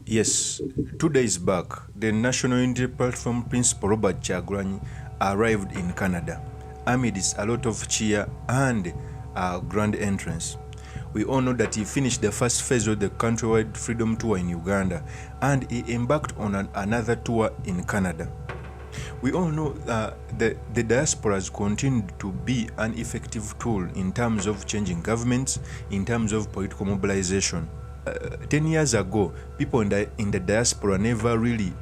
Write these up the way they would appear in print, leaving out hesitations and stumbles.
Yes, 2 days back, the National Unity Platform Principal Robert Kyagulanyi arrived in Canada amidst a lot of cheer and a grand entrance. We all know that he finished the first phase of the countrywide freedom tour in Uganda and he embarked on another tour in Canada. We all know the diaspora has continued to be an effective tool in terms of changing governments, in terms of political mobilization. 10 years ago, people in the diaspora never really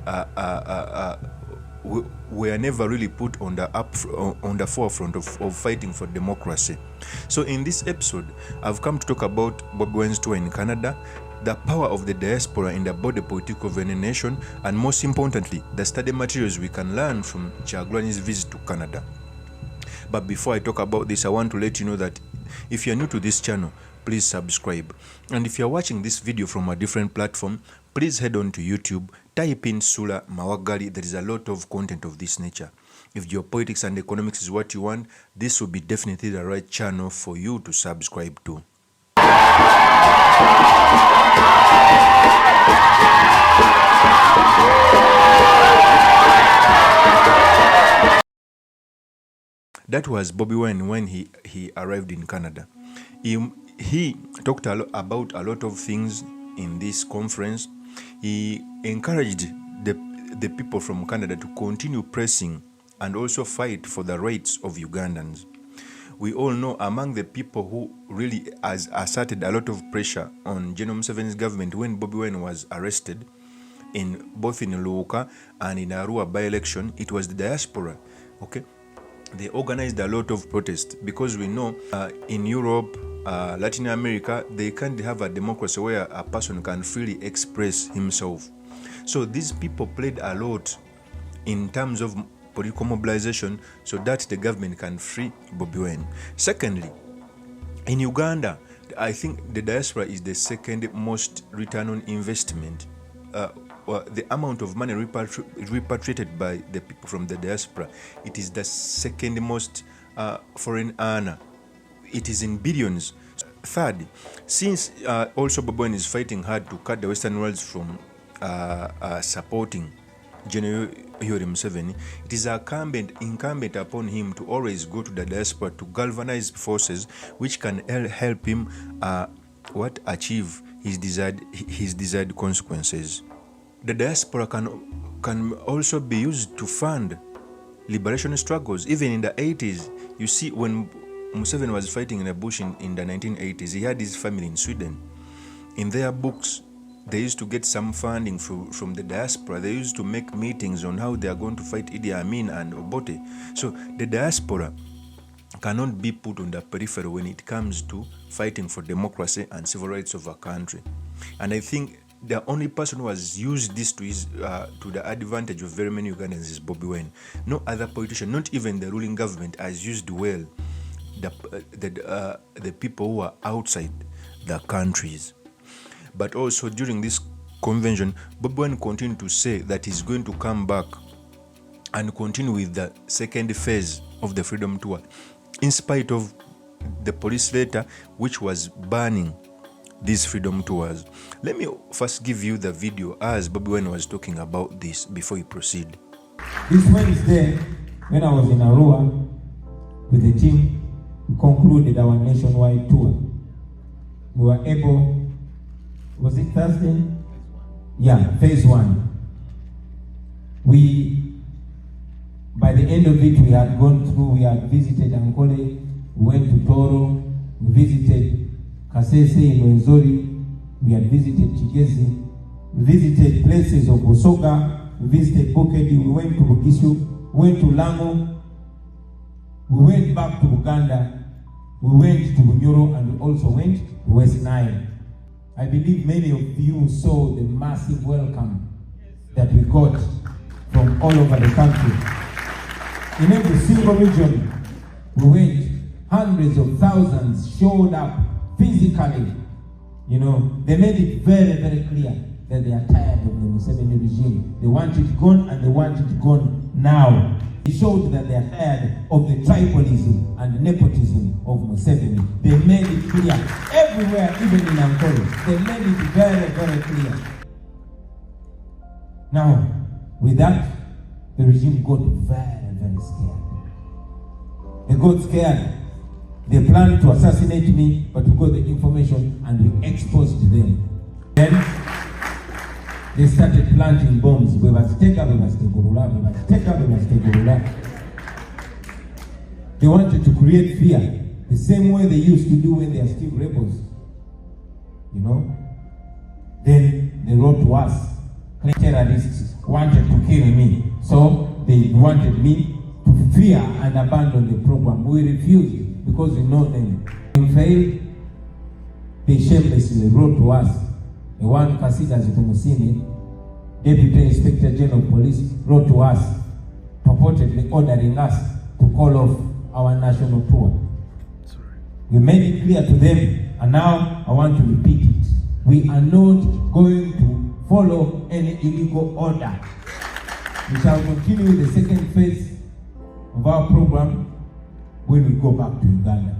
were never really put on the forefront of fighting for democracy. So in this episode, I've come to talk about BOBI WINE's tour in Canada, the power of the diaspora in the body politic of any nation, and most importantly, the study materials we can learn from Kyagulanyi's visit to Canada. But before I talk about this, I want to let you know that if you're new to this channel, please subscribe. And if you're watching this video from a different platform, please head on to YouTube, type in Sula Mawagali. There is a lot of content of this nature. If geopolitics and economics is what you want, this will be definitely the right channel for you to subscribe to. That was BOBI WINE when he arrived in Canada. He talked about a lot of things in this conference. He encouraged the people from Canada to continue pressing and also fight for the rights of Ugandans. We all know among the people who really has asserted a lot of pressure on General MUSEVENI's government when BOBI WINE was arrested, both in Luuka and in Arua by-election, it was the diaspora. Okay, they organized a lot of protests because we know in Europe, Latin America, they can't have a democracy where a person can freely express himself. So these people played a lot in terms of political mobilization so that the government can free BOBI WINE. Secondly, in Uganda, I think the diaspora is the second most return on investment. The amount of money repatriated by the people from the diaspora, it is the second most foreign earner. It is in billions. Third, since also BOBI WINE is fighting hard to cut the Western world from supporting General Museveni, it is incumbent upon him to always go to the diaspora to galvanize forces which can help him achieve his desired consequences. The diaspora can also be used to fund liberation struggles. Even in the 80s, you see, when Museveni was fighting in the bush in the 1980s, he had his family in Sweden. In their books, they used to get some funding from the diaspora. They used to make meetings on how they are going to fight Idi Amin and Obote. So the diaspora cannot be put on the periphery when it comes to fighting for democracy and civil rights of a country. And I think the only person who has used this to the advantage of very many Ugandans is BOBI WINE. No other politician, not even the ruling government, has used well the people who are outside the countries. But also during this convention, BOBI WINE continued to say that he's going to come back and continue with the second phase of the Freedom Tour, in spite of the police letter which was banning these freedom tours. Let me first give you the video as BOBI WINE was talking about this before you proceed. This Wednesday, when I was in Arua with the team, we concluded our nationwide tour. We were able, was it Thursday? Yeah, phase 1. By the end of it, we had gone through, we had visited Ankole, we went to Toro, we visited Kasese in Wenzori, we had visited Chigezi, we visited places of Busoga, we visited Bokedi, we went to Bugishu, we went to Lamu, we went back to Uganda, we went to Bunyoro, and we also went to West Nile. I believe many of you saw the massive welcome that we got from all over the country. In every single region we went, hundreds of thousands showed up physically. You know, they made it very, very clear that they are tired of the Museveni regime. They want it gone, and they want it gone now. They showed that they are tired of the tribalism and nepotism of Museveni. They made it clear everywhere, even in Ankole. They made it very, very clear. Now, with that, the regime got very, very scared. They got scared. They planned to assassinate me, but we got the information and we exposed them. Then they started planting bombs. They wanted to create fear, the same way they used to do when they are still rebels. You know? Then they wrote to us. Terrorists wanted to kill me, so they wanted me to fear and abandon the program. We refused because we know them. They failed. They shamelessly wrote to us. The one Kasida Zitumusini, Deputy Inspector General of Police, wrote to us, purportedly ordering us to call off our national tour. Sorry. We made it clear to them, and now I want to repeat it. We are not going to follow any illegal order. We shall continue with the second phase of our program when we go back to Uganda.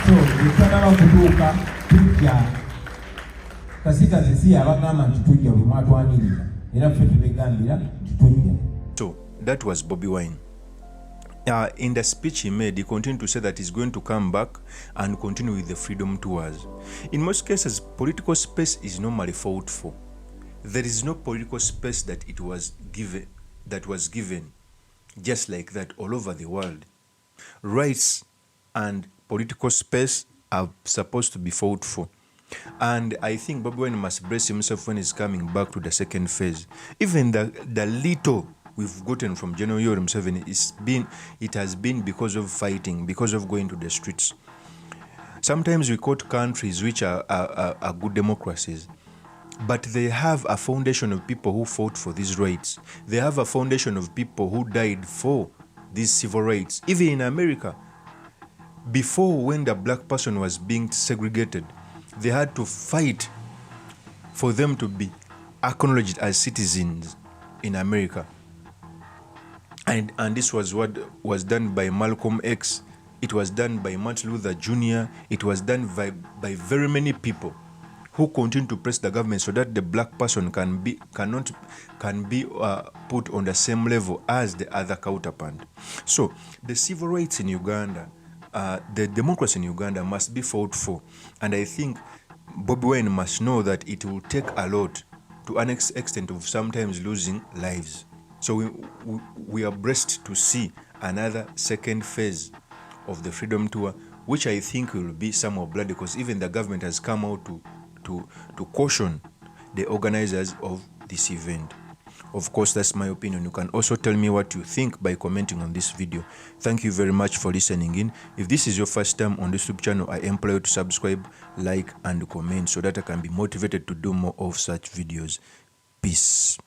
So, we turn around to Tuka, Tukia, Kasita Zisia, Abagama, Tutuja, Rumatwanilla, Irafetu Gambia, Tutuja. So, that was Bobi Wine. In the speech he made, he continued to say that he's going to come back and continue with the freedom tours. In most cases, political space is normally fought for. There is no political space that was given just like that all over the world. Rights and political space are supposed to be fought for. And I think Bobi Wine must brace himself when he's coming back to the second phase. Even the little we've gotten from General MUSEVENI, it has been because of fighting, because of going to the streets. Sometimes we quote countries which are good democracies, but they have a foundation of people who fought for these rights. They have a foundation of people who died for these civil rights. Even in America, before, when the black person was being segregated, they had to fight for them to be acknowledged as citizens in America. And this was what was done by Malcolm X. It was done by Martin Luther Jr. It was done by very many people who continue to press the government so that the black person can be put on the same level as the other counterpart. So the civil rights in Uganda, the democracy in Uganda must be fought for. And I think Bobi Wine must know that it will take a lot, to an extent of sometimes losing lives. So we are blessed to see another second phase of the Freedom Tour, which I think will be somewhat bloody, because even the government has come out to caution the organizers of this event. Of course, that's my opinion. You can also tell me what you think by commenting on this video. Thank you very much for listening in. If this is your first time on this YouTube channel, I implore you to subscribe, like, and comment so that I can be motivated to do more of such videos. Peace.